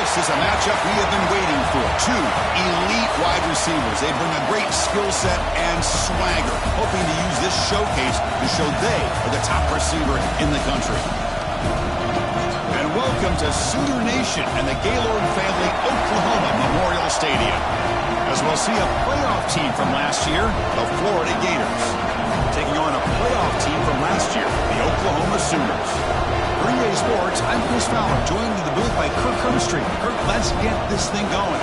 This is a matchup we have been waiting for. Two elite wide receivers. They bring a great skill set and swagger, hoping to use this showcase to show they are the top receiver in the country. And welcome to Sooner Nation and the Gaylord family Oklahoma Memorial Stadium, as we'll see a playoff team from last year, the Florida Gators, taking on a playoff team from last year, the Oklahoma Sooners. For EA Sports, I'm Chris Fowler, joined in the booth by Kirk Hermstreet. Kirk, let's get this thing going.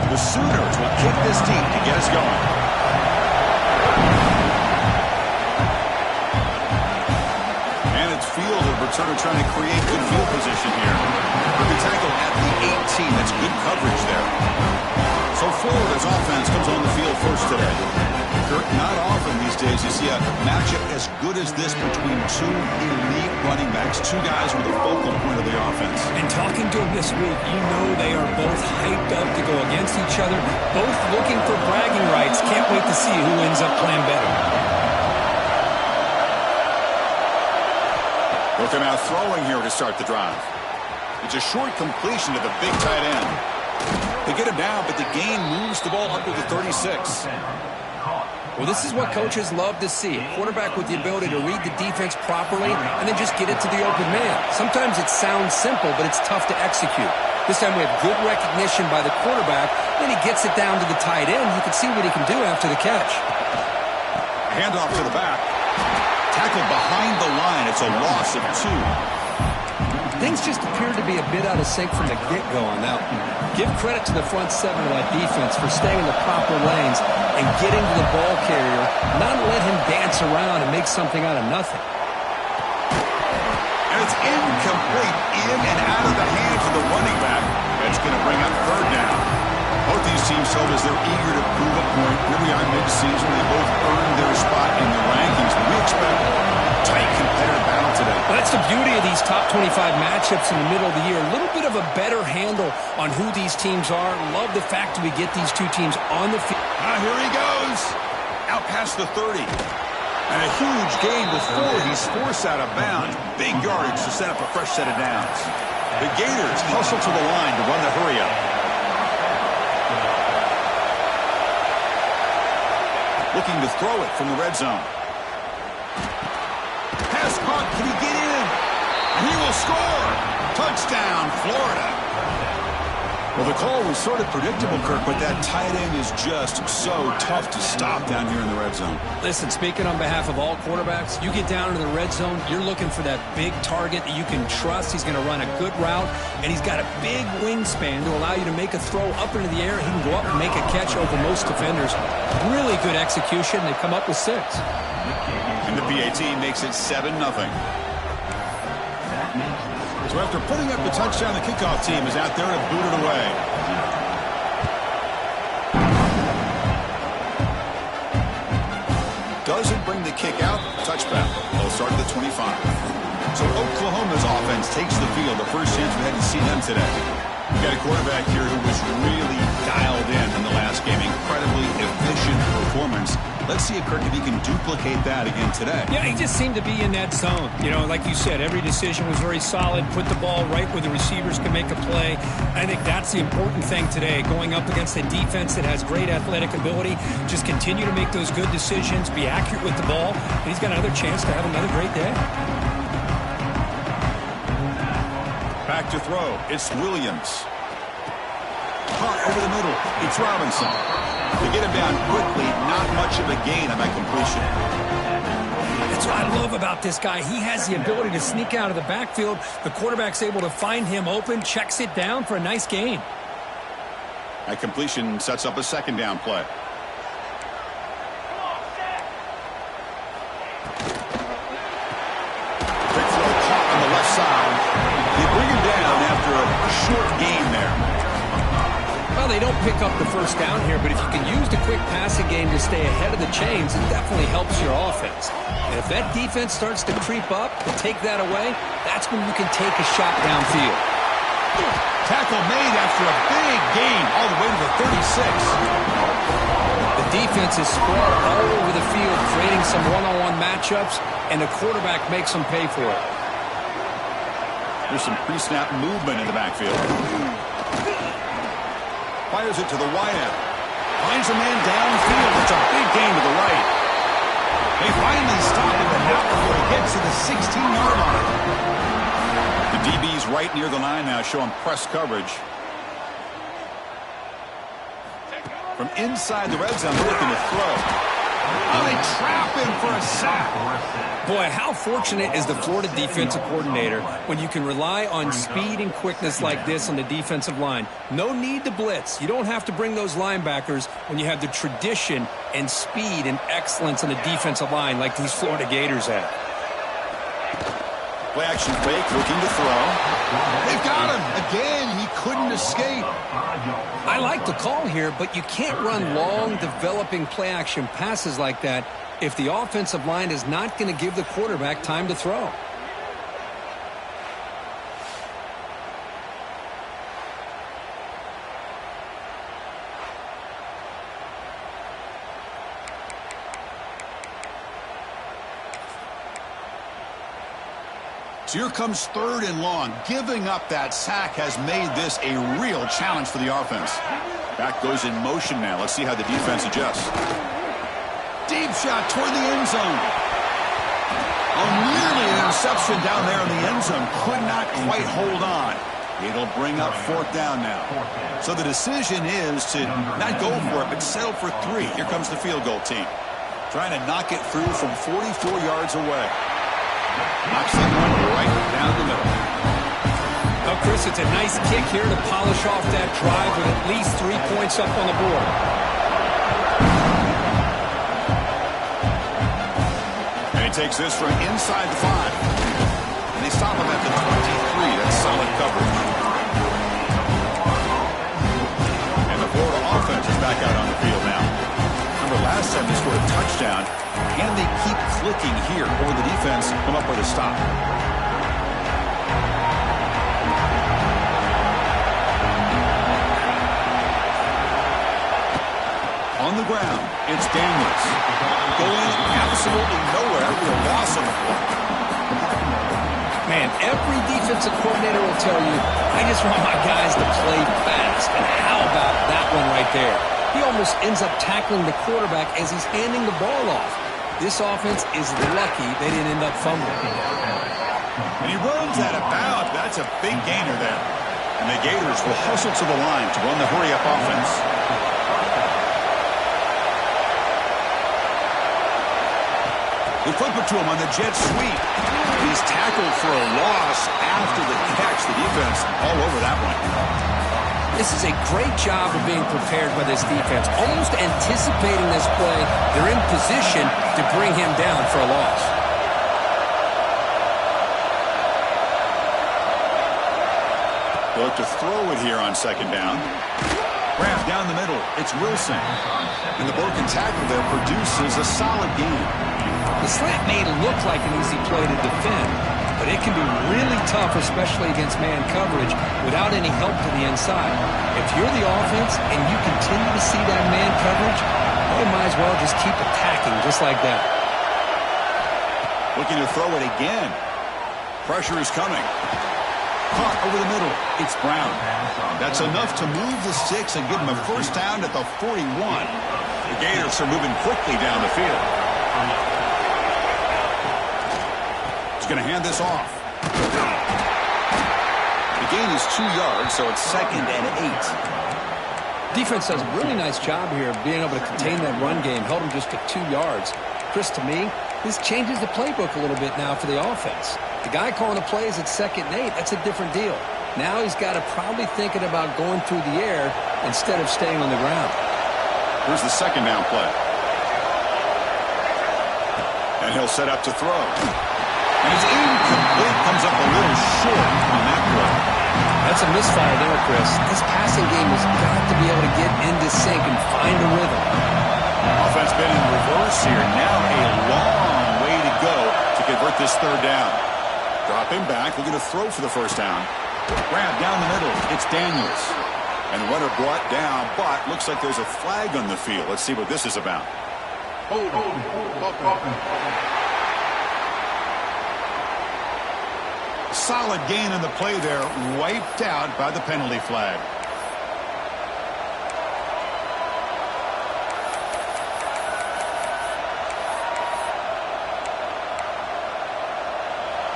The Sooners will kick this deep to get us going. Returner trying to create good field position here. Good tackle at the 18. That's good coverage there. So Florida's offense comes on the field first today. Kirk, not often these days you see a matchup as good as this between two elite running backs, two guys with a focal point of the offense. And talking to them this week, you know they are both hyped up to go against each other, both looking for bragging rights. Can't wait to see who ends up playing better. Looking out throwing here to start the drive. It's a short completion to the big tight end. They get him down, but the gain moves the ball up to the 36. Well, this is what coaches love to see. A quarterback with the ability to read the defense properly and then just get it to the open man. Sometimes it sounds simple, but it's tough to execute. This time we have good recognition by the quarterback. Then he gets it down to the tight end. You can see what he can do after the catch. Handoff to the back. Tackled behind the line. It's a loss of 2. Things just appeared to be a bit out of sync from the get-go on that one. Give credit to the front seven of that defense for staying in the proper lanes and getting to the ball carrier, not let him dance around and make something out of nothing. And it's incomplete, in and out of the hands of the running back. That's going to bring up third down. Both these teams told us they're eager to prove a point. Here we are mid-season. They both earned their spot in the rankings. But we expect a tight competitive battle today. Well, that's the beauty of these top 25 matchups in the middle of the year. A little bit of a better handle on who these teams are. Love the fact that we get these two teams on the field. Here he goes. Out past the 30. And a huge gain before he's forced out of bounds. Big yardage to set up a fresh set of downs. The Gators hustle to the line to run the hurry-up. Looking to throw it from the red zone. Pass caught. Can he get in? And he will score. Touchdown, Florida. Well, the call was sort of predictable, Kirk, but that tight end is just so tough to stop down here in the red zone. Listen, speaking on behalf of all quarterbacks, you get down into the red zone, you're looking for that big target that you can trust. He's going to run a good route, and he's got a big wingspan to allow you to make a throw up into the air. He can go up and make a catch over most defenders. Really good execution. They come up with 6. And the PAT makes it 7-0. So after putting up the touchdown, the kickoff team is out there to boot it away. Doesn't bring the kick out. Touchback. They'll start at the 25. So Oklahoma's offense takes the field. The first chance we hadn't seen them today. We've got a quarterback here who was really dialed in the last game. Incredibly efficient performance. Let's see if Kirk, if he can duplicate that again today. Yeah, he just seemed to be in that zone. You know, like you said, every decision was very solid. Put the ball right where the receivers can make a play. I think that's the important thing today. Going up against a defense that has great athletic ability. Just continue to make those good decisions. Be accurate with the ball. And he's got another chance to have another great day. Back to throw. It's Williams. Caught over the middle. It's Robinson. To get him down quickly, not much of a gain on that completion. That's what I love about this guy. He has the ability to sneak out of the backfield. The quarterback's able to find him open, checks it down for a nice gain. That completion sets up a second down play. Quick throw caught on the left side. They bring him down after a short gain there. Well, they don't pick up the first down here, but if you can use the quick passing game to stay ahead of the chains, it definitely helps your offense. And if that defense starts to creep up and take that away, that's when you can take a shot downfield. Tackle made after a big gain all the way to the 36. The defense is spread all over the field, creating some one-on-one matchups, and the quarterback makes them pay for it. There's some pre-snap movement in the backfield. Fires it to the wideout. Finds a man downfield. It's a big gain to the right. They finally stop him, but not before he gets to the 16-yard line. The DB's right near the line now, showing press coverage. From inside the red zone, they're looking to throw. Oh, they trap him for a sack. Boy, how fortunate is the Florida defensive coordinator when you can rely on speed and quickness like this on the defensive line. No need to blitz. You don't have to bring those linebackers when you have the tradition and speed and excellence on the defensive line like these Florida Gators have. Play action fake, looking to throw. They've got him. Again, he couldn't escape. I like the call here, but you can't run long, developing play action passes like that if the offensive line is not going to give the quarterback time to throw. So here comes 3rd and long. Giving up that sack has made this a real challenge for the offense. Back goes in motion now. Let's see how the defense adjusts. Deep shot toward the end zone. Oh, nearly an interception down there in the end zone. Could not quite hold on. It'll bring up 4th down now. So the decision is to not go for it, but settle for 3. Here comes the field goal team. Trying to knock it through from 44 yards away. Knocks that one right down the middle. Well, Chris, it's a nice kick here to polish off that drive with at least 3 points up on the board. And he takes this from inside the 5. And they stop him at the 23. That's solid coverage. And the Florida offense is back out on the field now. Remember, last time they scored a touchdown. Can they keep clicking here, or the defense come up with a stop? On the ground, it's Daniels. Going absolutely nowhere with a loss on the play. Man, every defensive coordinator will tell you, I just want my guys to play fast. And how about that one right there? He almost ends up tackling the quarterback as he's handing the ball off. This offense is lucky they didn't end up fumbling. And he runs out of bounds. That's a big gainer there. And the Gators will hustle to the line to run the hurry-up offense. They flip it to him on the jet sweep. He's tackled for a loss after the catch. The defense all over that one. This is a great job of being prepared by this defense. Almost anticipating this play, they're in position to bring him down for a loss. They'll look to throw it here on 2nd down. Grab down the middle. It's Wilson. And the broken tackle there produces a solid gain. The slant may look like an easy play to defend, but it can be really tough, especially against man coverage, without any help to the inside. If you're the offense and you continue to see that man coverage, you might as well just keep attacking just like that. Looking to throw it again. Pressure is coming. Caught over the middle. It's Brown. That's enough to move the sticks and give him a 1st down at the 41. The Gators are moving quickly down the field. He's going to hand this off. The gain is 2 yards, so it's 2nd and 8. Defense does a really nice job here of being able to contain that run game, held him just to 2 yards. Chris, to me, this changes the playbook a little bit now for the offense. The guy calling the plays at 2nd and 8, that's a different deal. Now he's got to probably thinking about going through the air instead of staying on the ground. Here's the 2nd down play. And he'll set up to throw. And it's incomplete. Comes up a little short on that play. That's a misfire there, Chris. This passing game has got to be able to get into sync and find a rhythm. Offense been in reverse here. Now a long way to go to convert this 3rd down. Drop him back. Looking to throw for the 1st down. Grab down the middle. It's Daniels. And the runner brought down, but looks like there's a flag on the field. Let's see what this is about. Hold. Solid gain in the play there, wiped out by the penalty flag.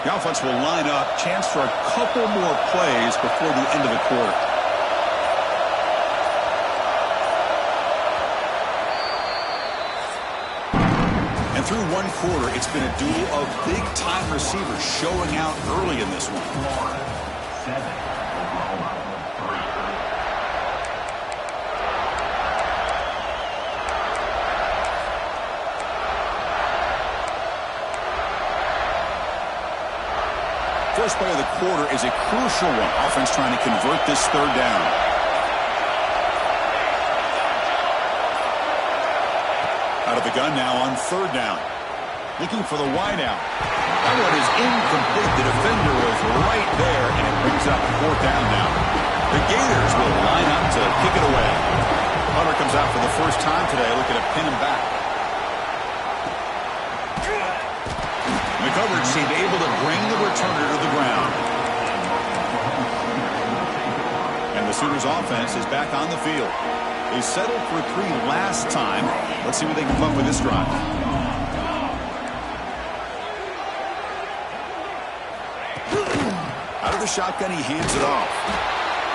The offense will line up. Chance for a couple more plays before the end of the quarter. And through one quarter, it's been a duel of big-time receivers showing out early in this one. First play of the quarter is a crucial one. Offense trying to convert this third down. Out of the gun now on third down. Looking for the wide out. That one is incomplete. The defender was right there, and it brings up fourth down now. The Gators will line up to kick it away. Hunter comes out for the first time today, looking to pin him back. The coverage seemed able to bring the returner to the ground. And the Sooners offense is back on the field. They settled for 3 last time. Let's see what they can come up with this drive. Out of the shotgun, he hands it off.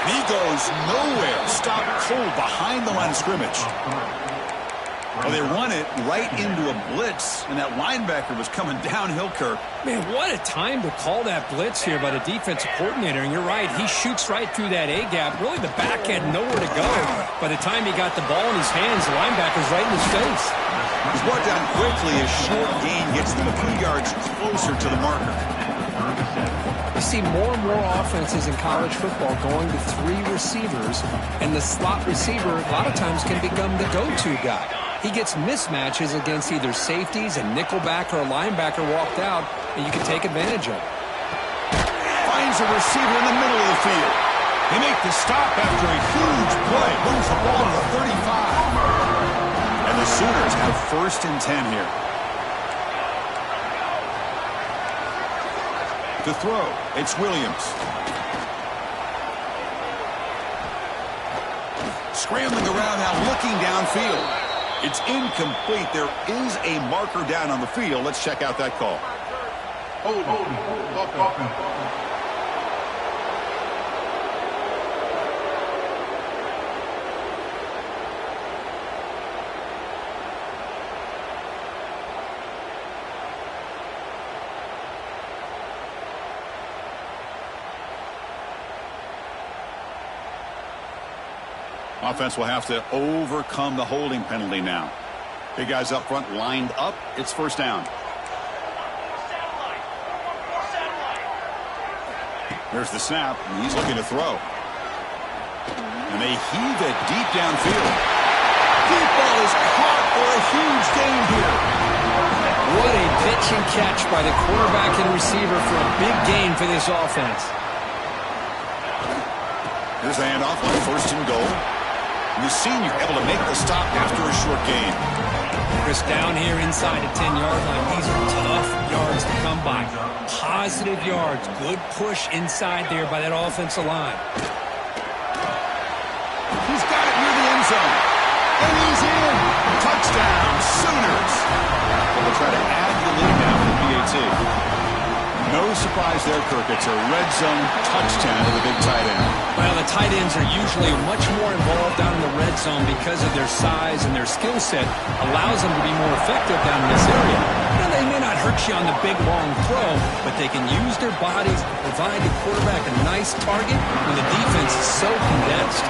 And he goes nowhere. Stopped cold behind the line of scrimmage. Well, they run it right into a blitz, and that linebacker was coming downhill, Kirk. Man, what a time to call that blitz here by the defensive coordinator. And you're right, he shoots right through that A-gap. Really, the back had nowhere to go. By the time he got the ball in his hands, the linebacker's right in his face. He's brought down quickly. A short gain gets them a few yards closer to the marker. You see more and more offenses in college football going to 3 receivers, and the slot receiver a lot of times can become the go-to guy. He gets mismatches against either safeties, a nickelback, or a linebacker walked out, and you can take advantage of it. Finds a receiver in the middle of the field. They make the stop after a huge play. Moves the ball to the 35. And the Sooners have 1st and 10 here. To throw, it's Williams. Scrambling around now, looking downfield. It's incomplete. There is a marker down on the field. Let's check out that call. Offense will have to overcome the holding penalty now. Big guys up front lined up. It's 1st down. There's the snap, and he's looking to throw. And they heave it deep downfield. Deep ball is caught for a huge gain here. What a pitch and catch by the quarterback and receiver for a big gain for this offense. Here's the handoff on 1st and goal. The senior able to make the stop after a short gain. Chris, down here inside the 10-yard line. These are tough yards to come by. Positive yards. Good push inside there by that offensive line. He's got it near the end zone. And he's in. Touchdown, Sooners. They'll try to add the lead now for the PAT. No surprise there, Kirk. It's a red zone touchdown to the big tight end. Well, the tight ends are usually much more involved down in the red zone because of their size and their skill set allows them to be more effective down in this area. Now, they may not hurt you on the big, long throw, but they can use their bodies to provide the quarterback a nice target when the defense is so condensed.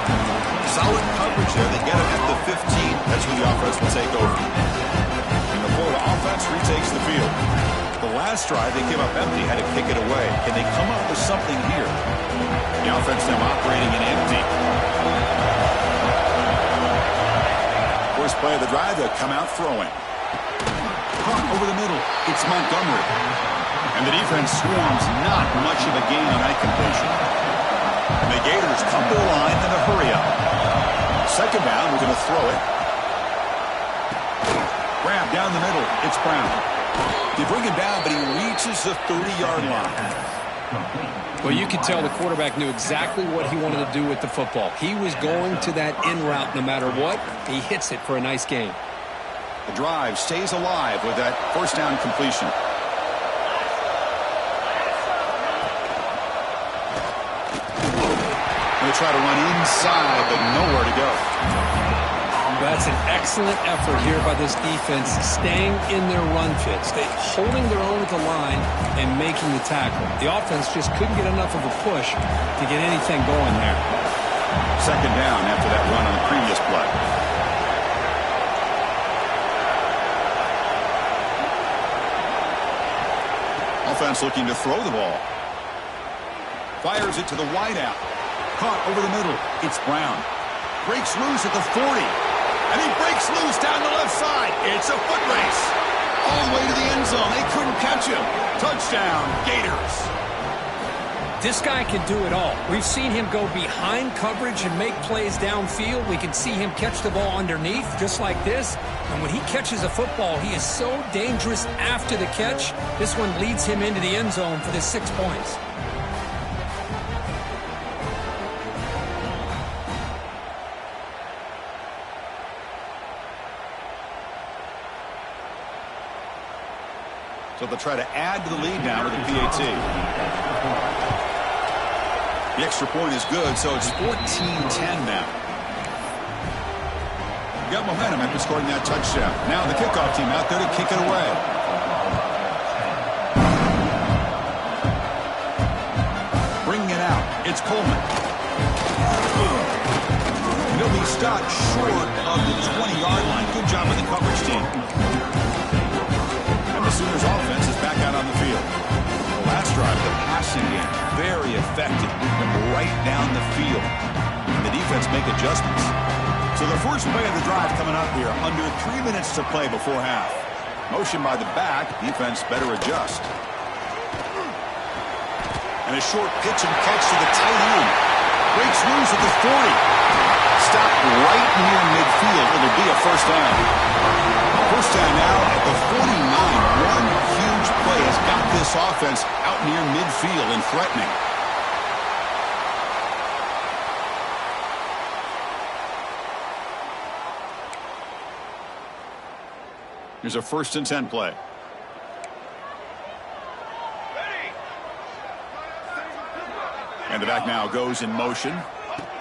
Solid coverage there. They get him at the 15. That's when the offense will take over. And the Florida offense retakes the field. The last drive, they came up empty, had to kick it away. Can they come up with something here? The offense now operating in empty. First play of the drive, they'll come out throwing. Caught over the middle. It's Montgomery. And the defense swarms not much of a gain on that completion. Gators come to the line in a hurry up. Second down, we're going to throw it. Grab down the middle. It's Brown. They bring him down, but he reaches the 30-yard line. Well, you could tell the quarterback knew exactly what he wanted to do with the football. He was going to that in route no matter what. He hits it for a nice gain. The drive stays alive with that first down completion. They try to run inside, but nowhere to go. That's an excellent effort here by this defense, staying in their run fit, holding their own at the line and making the tackle. The offense just couldn't get enough of a push to get anything going there. Second down after that run on the previous play. Offense looking to throw the ball. Fires it to the wideout. Caught over the middle. It's Brown. Breaks loose at the 40. And he breaks loose down the left side. It's a foot race. All the way to the end zone. They couldn't catch him. Touchdown, Gators. This guy can do it all. We've seen him go behind coverage and make plays downfield. We can see him catch the ball underneath, just like this. And when he catches a football, he is so dangerous after the catch. This one leads him into the end zone for the 6 points. So they'll try to add to the lead now with the PAT. The extra point is good, so it's 14-10 now. You got momentum after scoring that touchdown. Now the kickoff team out there to kick it away. Bringing it out. It's Coleman. He'll be stopped short of the 20-yard line. Good job with the coverage team. The Sooners offense is back out on the field. The last drive, the passing game, very effective. Moving them right down the field. And the defense make adjustments. So the first play of the drive coming up here. Under 3 minutes to play before half. Motion by the back. Defense better adjust. And a short pitch and catch to the tight end. Breaks loose at the 40. Stopped right near midfield. It'll be a first down. First down now at the 49. One huge play has got this offense out near midfield and threatening. Here's a 1st and 10 play. And the back now goes in motion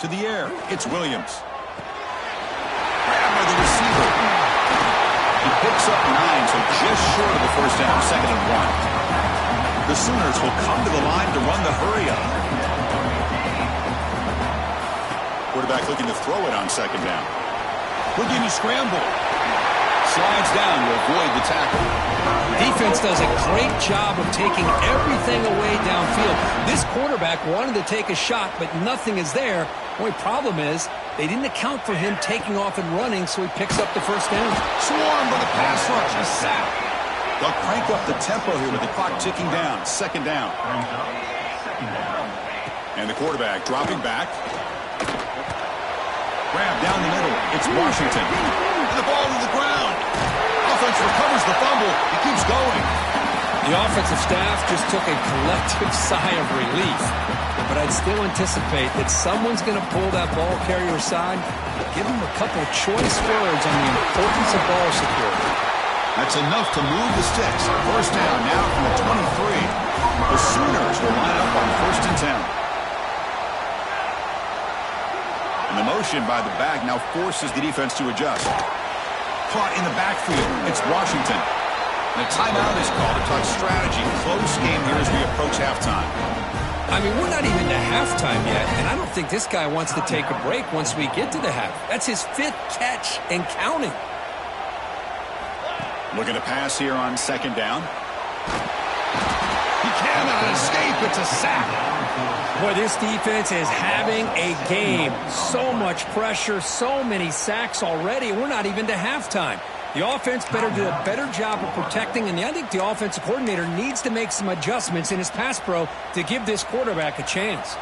to the air. It's Williams. Grabbed by the receiver. He picks up 9, so just short of the first down, 2nd and 1. The Sooners will come to the line to run the hurry up. Quarterback looking to throw it on 2nd down. Looking to scramble. Slides down to avoid the tackle. Defense does a great job of taking everything away downfield. This quarterback wanted to take a shot, but nothing is there. The only problem is they didn't account for him taking off and running, so he picks up the first down. Swarmed by the pass rush. A sack. They'll crank up the tempo here with the clock ticking down. 2nd down. And the quarterback dropping back. Grab down the middle. It's Washington. And the ball to the ground. Offense recovers the fumble. He keeps going. The offensive staff just took a collective sigh of relief. But I'd still anticipate that someone's going to pull that ball carrier aside, give him a couple of choice words on the importance of ball security. That's enough to move the sticks. First down now from the 23. The Sooners will line up on 1st and 10. And the motion by the back now forces the defense to adjust. Caught in the backfield. It's Washington. And a timeout is called to talk strategy. Close game here as we approach halftime. I mean, we're not even to halftime yet, and I don't think this guy wants to take a break once we get to the half. That's his 5th catch and counting. Looking to pass here on 2nd down. He cannot escape. It's a sack. Boy, this defense is having a game. So much pressure, so many sacks already. We're not even to halftime. The offense better do a better job of protecting, and I think the offensive coordinator needs to make some adjustments in his pass pro to give this quarterback a chance.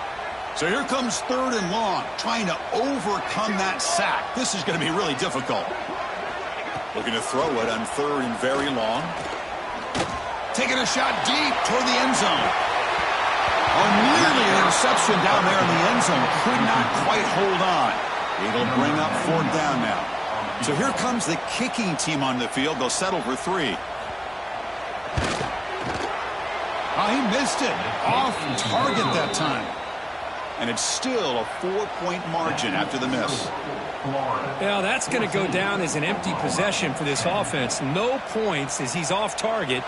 So here comes 3rd and long, trying to overcome that sack. This is going to be really difficult. Looking to throw it on 3rd and very long. Taking a shot deep toward the end zone. Oh, nearly an interception down there in the end zone. Could not quite hold on. It'll bring up 4th down now. So here comes the kicking team on the field. They'll settle for 3. Oh, he missed it. Off target that time. And it's still a 4-point margin after the miss. Yeah, that's going to go down as an empty possession for this offense. No points as he's off target.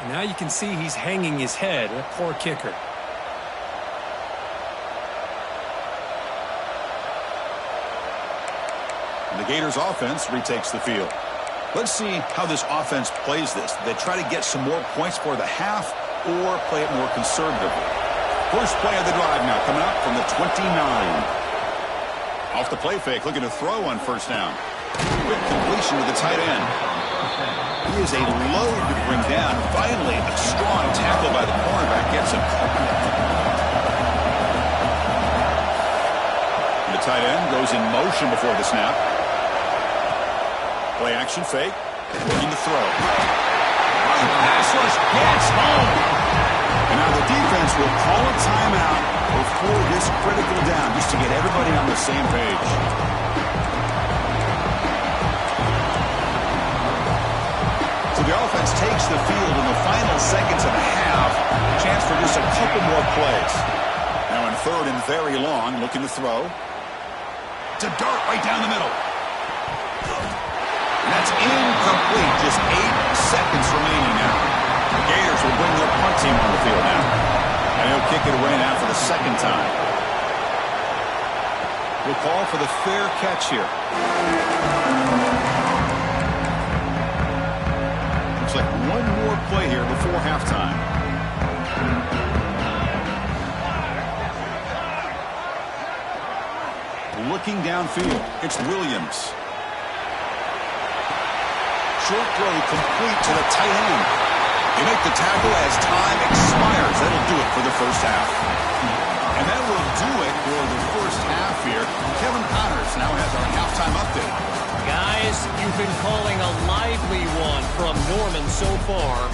And now you can see he's hanging his head. A poor kicker. And the Gators offense retakes the field. Let's see how this offense plays this. They try to get some more points for the half or play it more conservatively. First play of the drive now coming up from the 29. Off the play fake, looking to throw on 1st down. Quick completion to the tight end. He is a load to bring down. Finally, a strong tackle by the cornerback gets him. The tight end goes in motion before the snap. Play action fake. Looking to throw. Pass rush gets home. And now the defense will call a timeout before this critical down, just to get everybody on the same page. So the offense takes the field in the final seconds of the half. Chance for just a couple more plays. Now in 3rd and very long, looking to throw. It's a dart right down the middle. And that's incomplete. Just 8 seconds remaining now. The Gators will bring their punt team on the field now. And he'll kick it away now for the 2nd time. We'll call for the fair catch here. Looks like one more play here before halftime. Looking downfield, it's Williams. Short throw complete to the tight end. They make the tackle as time expires. That'll do it for the first half. And that will do it for the first half here. Kevin Connors now has our halftime update. Guys, you've been calling a lively one from Norman so far.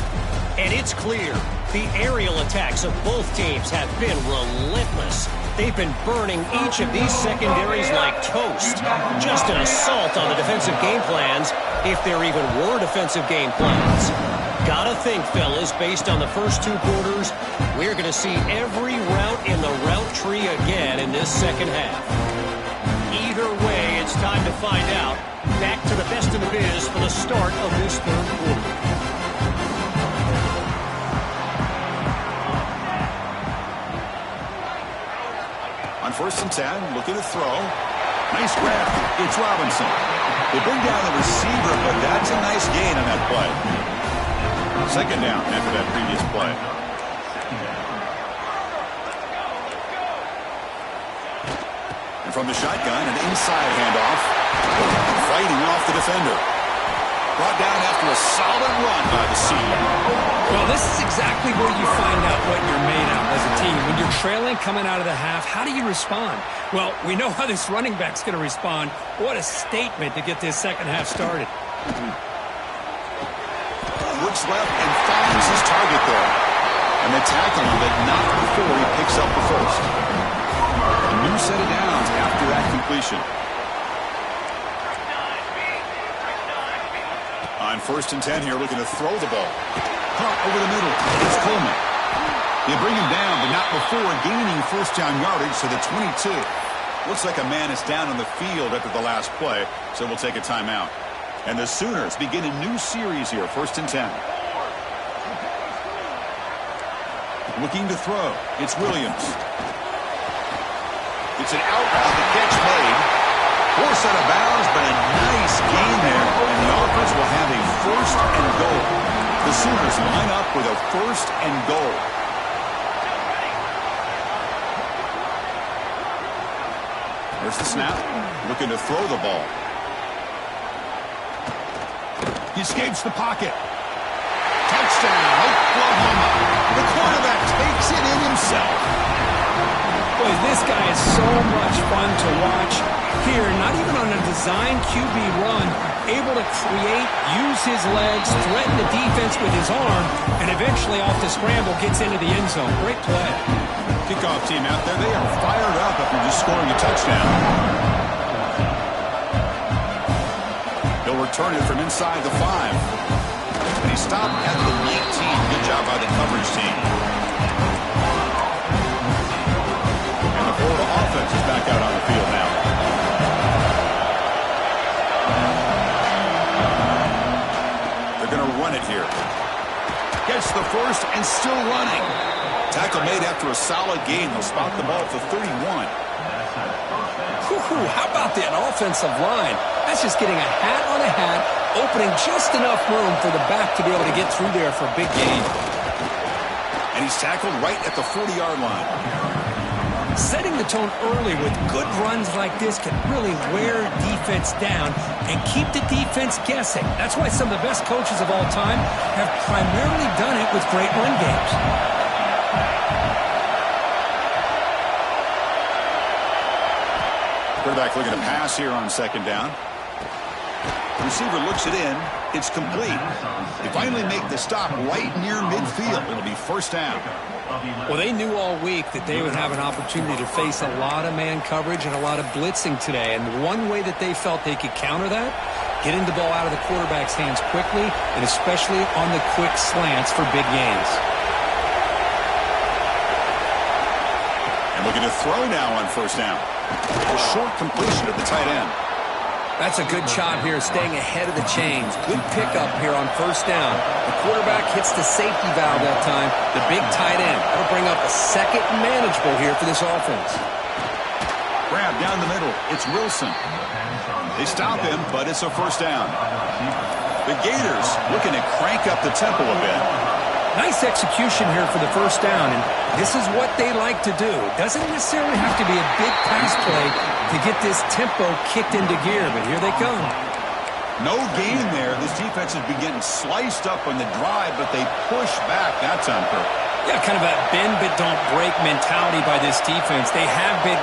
And it's clear the aerial attacks of both teams have been relentless. They've been burning each of these secondaries like toast. Just an assault on the defensive game plans, if there even were defensive game plans. Gotta think, fellas, based on the first 2 quarters, we're going to see every route in the route tree again in this second half. Either way, it's time to find out. Back to the best in the biz for the start of this 3rd quarter. On 1st and 10, looking to throw. Nice grab. It's Robinson. They bring down the receiver, but that's a nice gain on that play. 2nd down after that previous play. And from the shotgun, an inside handoff. Fighting off the defender. Brought down after a solid run by the senior. Well, this is exactly where you find out what you're made of as a team. When you're trailing coming out of the half, how do you respond? Well, we know how this running back's going to respond. What a statement to get this second half started. Looks left and finds his target there. And they tackle him, but not before he picks up the first. A new set of downs after that completion. On 1st and 10 here, looking to throw the ball. Caught over the middle. It's Coleman. They bring him down, but not before gaining 1st down yardage to the 22. Looks like a man is down on the field after the last play, so we'll take a timeout. And the Sooners begin a new series here, 1st and 10. Looking to throw. It's Williams. It's an out route, the catch made. Forced out of bounds, but a nice gain there. And the offense will have a 1st and goal. The Sooners line up with a 1st and goal. There's the snap. Looking to throw the ball. He escapes the pocket. Touchdown, Oklahoma. The quarterback takes it in himself. Boy, this guy is so much fun to watch. Here, not even on a design QB run, able to create, use his legs, threaten the defense with his arm, and eventually off the scramble gets into the end zone. Great play. Kickoff team out there, they are fired up after just scoring a touchdown. He'll return it from inside the 5. And he stopped at the 19. Good job by the coverage team. And the Florida offense is back out on the field now. They're going to run it here. Gets the first and still running. Tackle made after a solid gain. They'll spot the ball at the 31. How about that offensive line? That's just getting a hat on a hat, opening just enough room for the back to be able to get through there for a big gain. And he's tackled right at the 40-yard line. Setting the tone early with good runs like this can really wear defense down and keep the defense guessing. That's why some of the best coaches of all time have primarily done it with great run games. Quarterback looking to pass here on second down. The receiver looks it in. It's complete. They finally make the stop right near midfield. It'll be first down. Well, they knew all week that they would have an opportunity to face a lot of man coverage and a lot of blitzing today. And one way that they felt they could counter that, getting the ball out of the quarterback's hands quickly, and especially on the quick slants for big gains. And looking to throw now on first down. A short completion at the tight end. That's a good job here, staying ahead of the chains. Good pickup here on first down. The quarterback hits the safety valve that time. The big tight end. That'll bring up a second manageable here for this offense. Grab down the middle. It's Wilson. They stop him, but it's a first down. The Gators looking to crank up the tempo a bit. Nice execution here for the first down, and this is what they like to do. It doesn't necessarily have to be a big pass play to get this tempo kicked into gear, but here they come. No gain there. This defense has been getting sliced up on the drive, but they push back that time, Kirk. Yeah, kind of a bend but don't break mentality by this defense. They have big...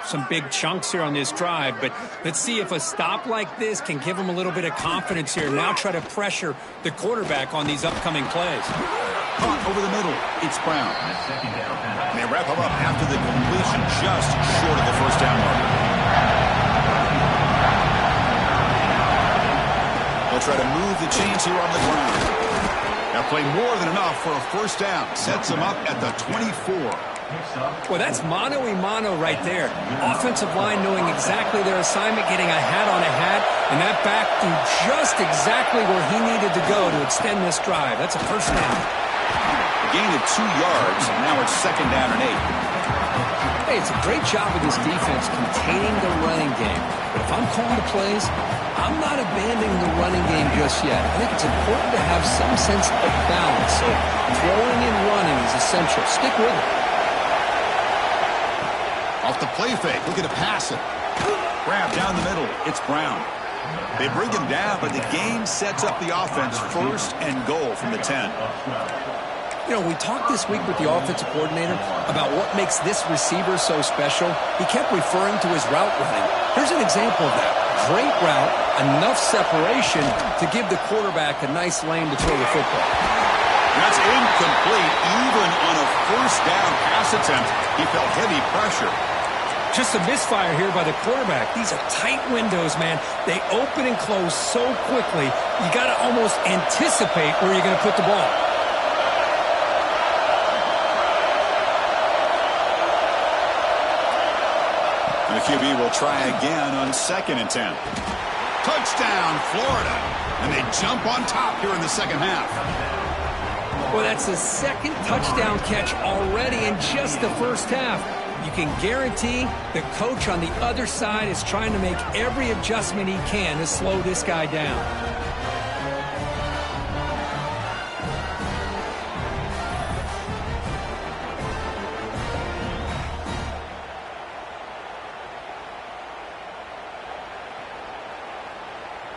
some big chunks here on this drive, but let's see if a stop like this can give them a little bit of confidence here. Now try to pressure the quarterback on these upcoming plays. Caught over the middle. It's Brown. And they wrap him up after the completion, just short of the first down marker. They'll try to move the chains here on the ground. Now play more than enough for a first down. Sets them up at the 24. Well, that's mano-a-mano right there. Offensive line knowing exactly their assignment, getting a hat on a hat, and that back threw just exactly where he needed to go to extend this drive. That's a first down. A gain of 2 yards, and now it's second down and 8. Hey, it's a great job of this defense containing the running game. But if I'm calling the plays, I'm not abandoning the running game just yet. I think it's important to have some sense of balance. So throwing and running is essential. Stick with it. Off the play fake, looking to pass it. Grab down the middle, it's Brown. They bring him down, but the game sets up the offense first and goal from the 10. You know, we talked this week with the offensive coordinator about what makes this receiver so special. He kept referring to his route running. Here's an example of that. Great route, enough separation to give the quarterback a nice lane to throw the football. That's incomplete. Even on a first down pass attempt, he felt heavy pressure. Just a misfire here by the quarterback. These are tight windows, man. They open and close so quickly, you got to almost anticipate where you're going to put the ball. And the QB will try again on second and 10. Touchdown, Florida. And they jump on top here in the second half. Well, that's the second touchdown catch already in just the first half. You can guarantee the coach on the other side is trying to make every adjustment he can to slow this guy down.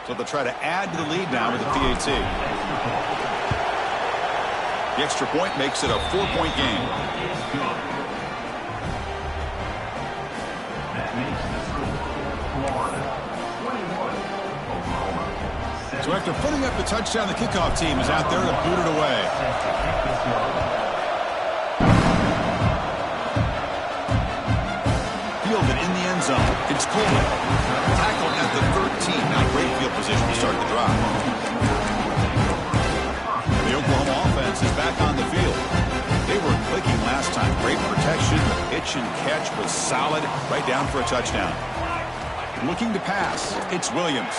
So they'll try to add to the lead now with the PAT. The extra point makes it a 4-point game. So after putting up the touchdown, the kickoff team is out there to boot it away. Fielded in the end zone. It's Coleman. Tackled at the 13. Now great field position to start the drive. And the Oklahoma offense is back on the field. They were clicking last time. Great protection. The pitch and catch was solid. Right down for a touchdown. Looking to pass. It's Williams.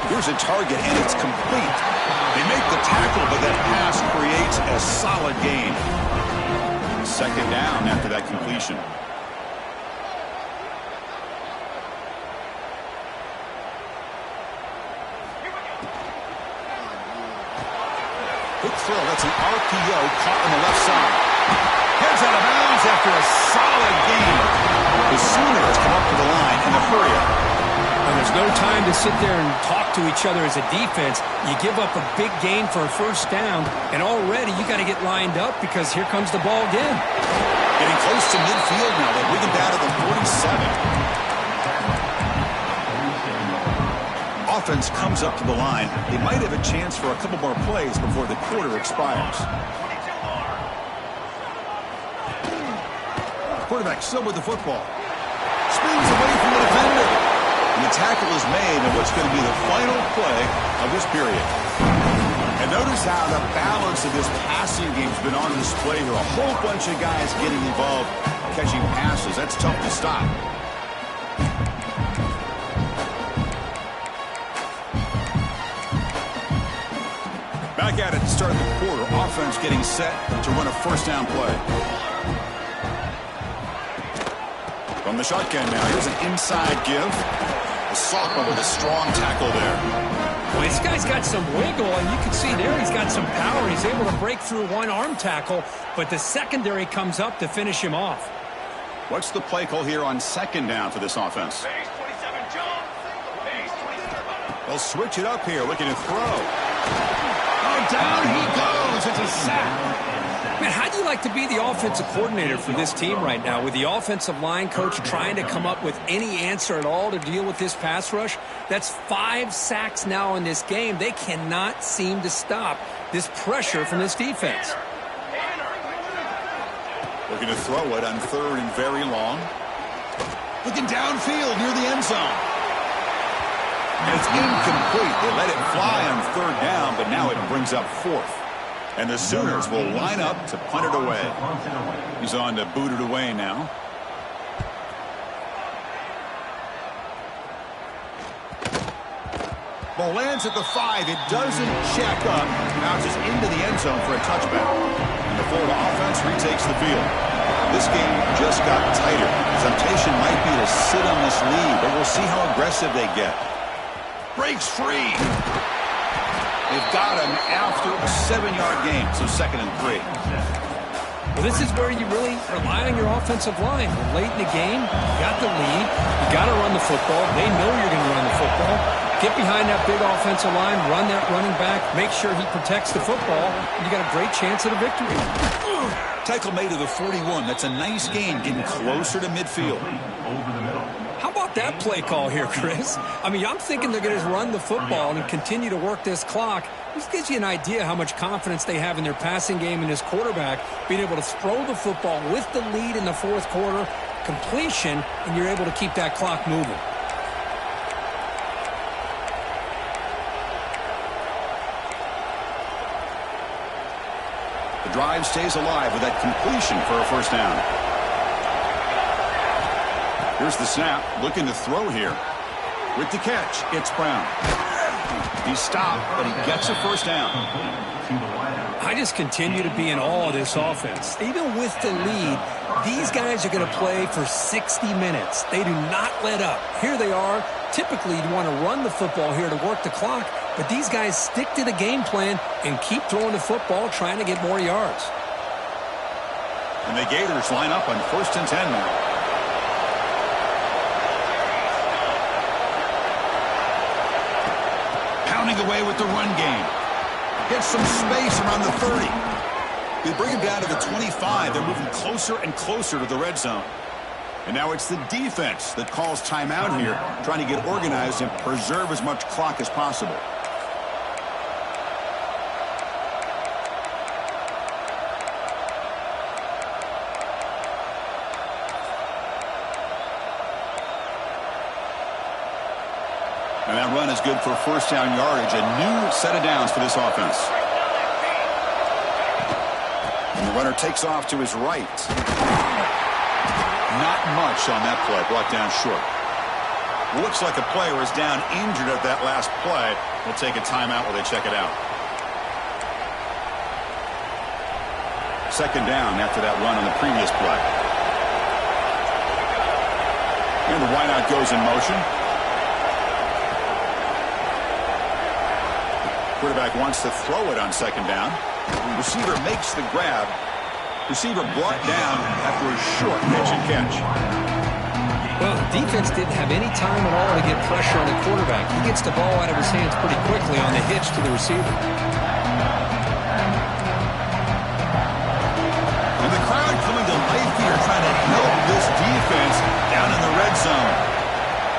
Here's a target, and it's complete. They make the tackle, but that pass creates a solid gain. Second down after that completion. Quick throw. That's an RPO caught on the left side. Heads out of bounds after a solid gain. The Sooners come up to the line in a hurry-up. And there's no time to sit there and talk to each other as a defense. You give up a big gain for a first down, and already you got to get lined up because here comes the ball again. Getting close to midfield now. They bring him down to the 47. Offense comes up to the line. They might have a chance for a couple more plays before the quarter expires. Quarterback still with the football. Spins away from the defender. And the tackle is made in what's going to be the final play of this period. And notice how the balance of this passing game has been on display here. A whole bunch of guys getting involved, catching passes. That's tough to stop. Back at it to start the quarter. Offense getting set to run a first down play. From the shotgun now, here's an inside give. The sophomore with a strong tackle there. Well, this guy's got some wiggle, and you can see there he's got some power. He's able to break through one arm tackle, but the secondary comes up to finish him off. What's the play call here on second down for this offense? They'll switch it up here, looking to throw. Oh, down he goes. It's a sack. Man, how do you like to be the offensive coordinator for this team right now with the offensive line coach trying to come up with any answer at all to deal with this pass rush? That's 5 sacks now in this game. They cannot seem to stop this pressure from this defense. Looking to throw it on 3rd and very long. Looking downfield near the end zone. And it's incomplete. They let it fly on 3rd down, but now it brings up 4th. And the Sooners will line up to punt it away. He's on to boot it away now. Ball lands at the 5. It doesn't check up. Bounces into the end zone for a touchback. And the Florida offense retakes the field. This game just got tighter. The temptation might be to sit on this lead, but we'll see how aggressive they get. Breaks free. They've got him after a 7-yard gain, so 2nd and 3. Well, this is where you really rely on your offensive line. We're late in the game, you got the lead, you got to run the football. They know you're going to run the football. Get behind that big offensive line, run that running back, make sure he protects the football, and you got a great chance at a victory. Tackle made to the 41. That's a nice gain, getting closer to midfield. How about that play call here, Chris? I mean, I'm thinking they're going to run the football and continue to work this clock. This gives you an idea how much confidence they have in their passing game and this quarterback being able to throw the football with the lead in the 4th quarter, completion, and you're able to keep that clock moving. The drive stays alive with that completion for a 1st down. Here's the snap, looking to throw here. With the catch, it's Brown. He's stopped, but he gets a 1st down. I just continue to be in awe of this offense. Even with the lead, these guys are going to play for 60 minutes. They do not let up. Here they are. Typically, you'd want to run the football here to work the clock, but these guys stick to the game plan and keep throwing the football, trying to get more yards. And the Gators line up on 1st and 10 now. Away with the run game. Gets some space around the 30. They bring him down to the 25. They're moving closer and closer to the red zone. And now it's the defense that calls timeout here, trying to get organized and preserve as much clock as possible. And that run is good for 1st down yardage. A new set of downs for this offense. And the runner takes off to his right. Not much on that play. Brought down short. Looks like a player is down injured at that last play. We'll take a timeout while they check it out. 2nd down after that run on the previous play. And the wideout goes in motion. Quarterback wants to throw it on 2nd down. Receiver makes the grab. Receiver brought down after a short pitch and catch. Well, the defense didn't have any time at all to get pressure on the quarterback. He gets the ball out of his hands pretty quickly on the hitch to the receiver. And the crowd coming to life here, trying to help this defense down in the red zone.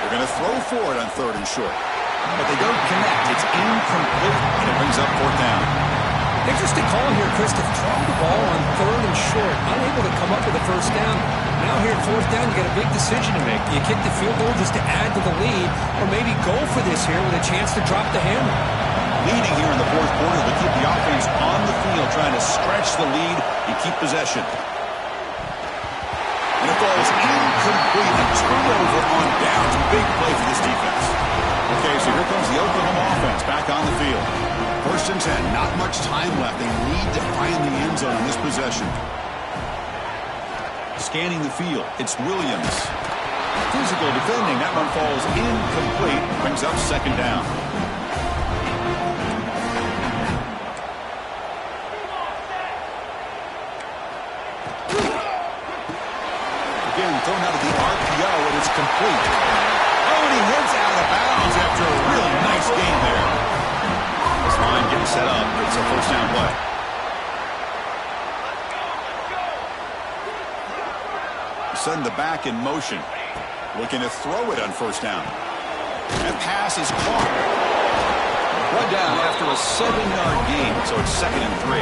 They're going to throw for it on 3rd and short. But they don't connect. It's incomplete, and it brings up 4th down. Interesting call here, Chris, to throw the ball on 3rd and short. Unable to come up with a 1st down. Now here at 4th down, you got a big decision to make. Do you kick the field goal just to add to the lead, or maybe go for this here with a chance to drop the hammer? Leading here in the 4th quarter to keep the offense on the field, trying to stretch the lead and keep possession. And it falls incomplete. A turnover on downs. Big play for this defense. Okay, so here comes the Oklahoma offense back on the field. 1st and 10, not much time left. They need to find the end zone on this possession. Scanning the field, it's Williams. Physical defending, that one falls incomplete. Brings up 2nd down. Again, thrown out of the RPO, and it's complete. Oh, and he heads out of bounds after a really nice gain there. This line getting set up. It's a 1st down play. sudden the back in motion. Looking to throw it on first down. That pass is caught. Brought down after a 7-yard gain, so it's 2nd and 3.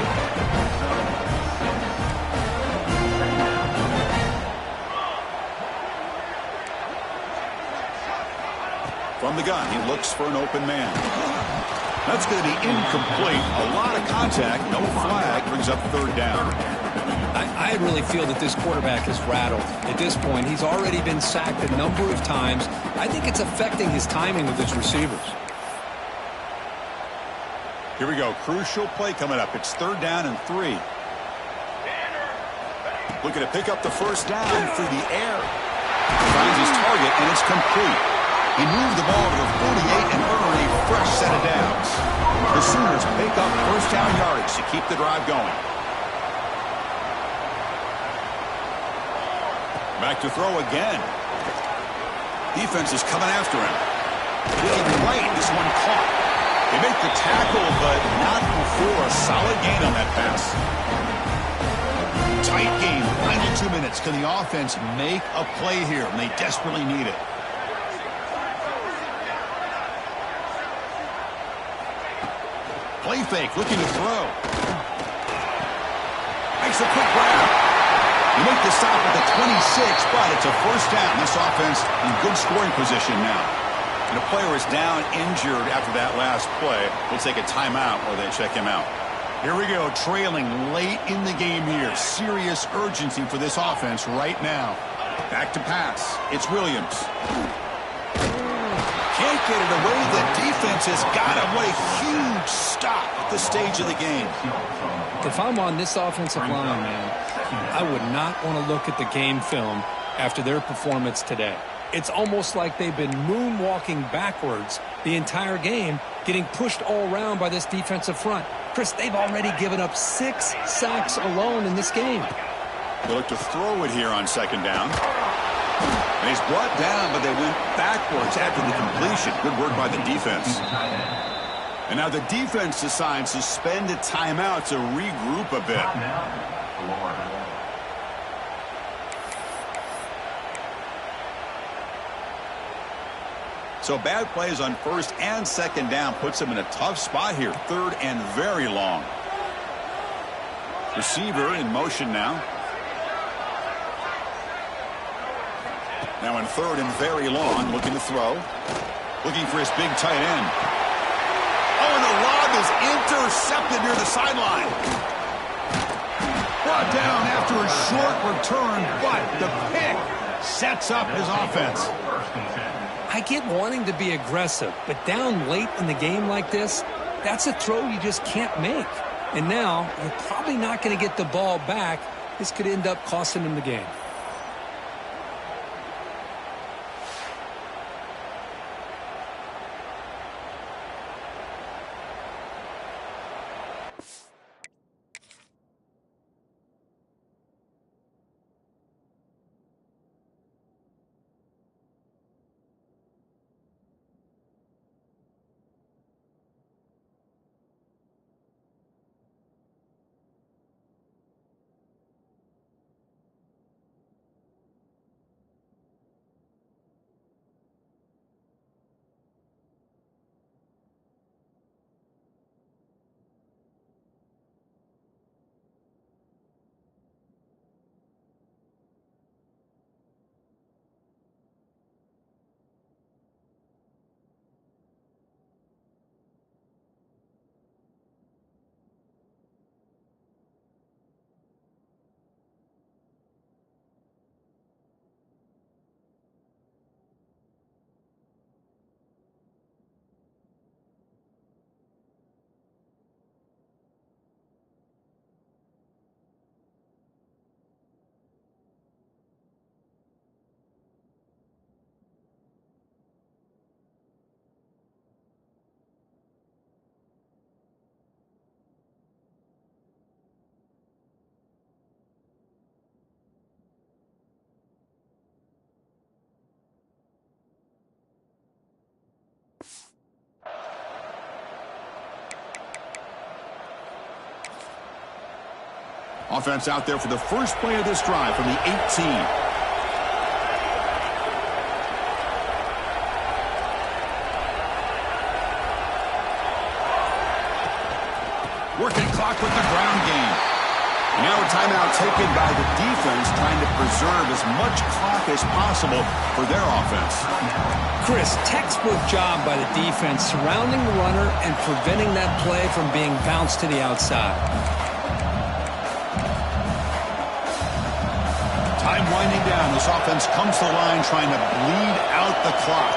From the gun, he looks for an open man. That's going to be incomplete. A lot of contact, no flag, brings up 3rd down. I really feel that this quarterback is rattled. At this point, he's already been sacked a number of times. I think it's affecting his timing with his receivers. Here we go. Crucial play coming up. It's 3rd down and 3. Looking to pick up the first down through the air. Finds his target, and it's complete. He moved the ball to the 48 and earned a fresh set of downs. The Sooners pick up first down yardage to keep the drive going. Back to throw again. Defense is coming after him. Looking right, this one caught. They make the tackle, but not before a solid gain on that pass. Tight game, final 2 minutes. Can the offense make a play here? And they desperately need it. Play fake, looking to throw. Makes a quick grab. You make the stop at the 26, but it's a first down. This offense in good scoring position now. And the player is down injured after that last play. We'll take a timeout or they check him out. Here we go, trailing late in the game here. Serious urgency for this offense right now. Back to pass. It's Williams. Can't get it away. The defense has got him. What a huge stop at this stage of the game. If I'm on this offensive line, man, I would not want to look at the game film after their performance today. It's almost like they've been moonwalking backwards the entire game, getting pushed all around by this defensive front. Chris, they've already given up 6 sacks alone in this game. They look to throw it here on 2nd down. And he's brought down, but they went backwards after the completion. Good work by the defense. And now the defense decides to spend a timeout to regroup a bit. So bad plays on 1st and 2nd down puts them in a tough spot here. 3rd and very long. Receiver in motion now. Now in 3rd and very long, looking to throw. Looking for his big tight end. Oh, and the lob is intercepted near the sideline. Brought down after a short return, but the pick sets up his offense. I get wanting to be aggressive, but down late in the game like this, that's a throw you just can't make. And now, you're probably not going to get the ball back. This could end up costing them the game. Offense out there for the first play of this drive from the 18. Working clock with the ground game. And now a timeout taken by the defense, trying to preserve as much clock as possible for their offense. Chris, textbook job by the defense surrounding the runner and preventing that play from being bounced to the outside. Time winding down. This offense comes to the line trying to bleed out the clock.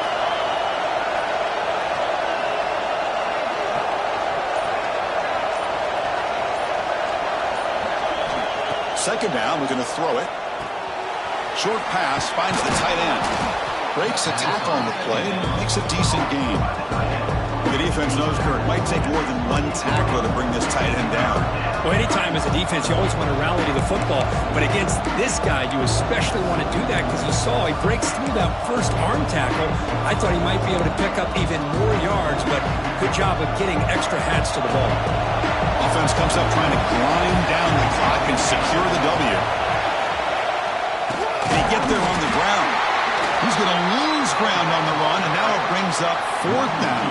Second down, we're going to throw it. Short pass, finds the tight end. Breaks a tackle on the play and makes a decent gain. The defense knows, Kurt, might take more than one tackler to bring this tight end down. Well, anytime as a defense, you always want to rally to the football. But against this guy, you especially want to do that because you saw he breaks through that first arm tackle. I thought he might be able to pick up even more yards, but good job of getting extra hats to the ball. Offense comes up trying to grind down the clock and secure the W. Can he get there on the ground? He's going to lose ground on the run, and now it brings up fourth down.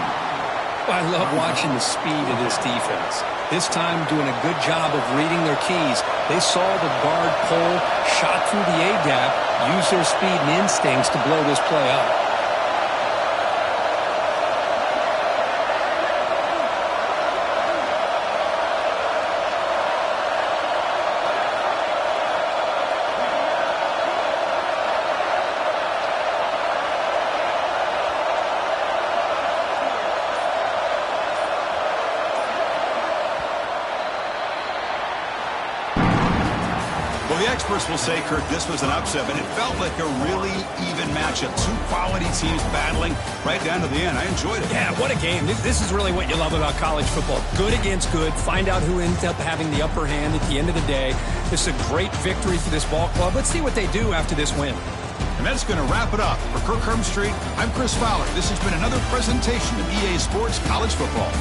I love watching the speed of this defense. This time doing a good job of reading their keys. They saw the guard pull, shot through the A-gap, used their speed and instincts to blow this play up. Well, the experts will say, Kurt, this was an upset, but it felt like a really even matchup. Two quality teams battling right down to the end. I enjoyed it. Yeah, what a game. This is really what you love about college football. Good against good. Find out who ends up having the upper hand at the end of the day. This is a great victory for this ball club. Let's see what they do after this win. And that's going to wrap it up. For Kirk Hermstreet, I'm Chris Fowler. This has been another presentation of EA Sports College Football.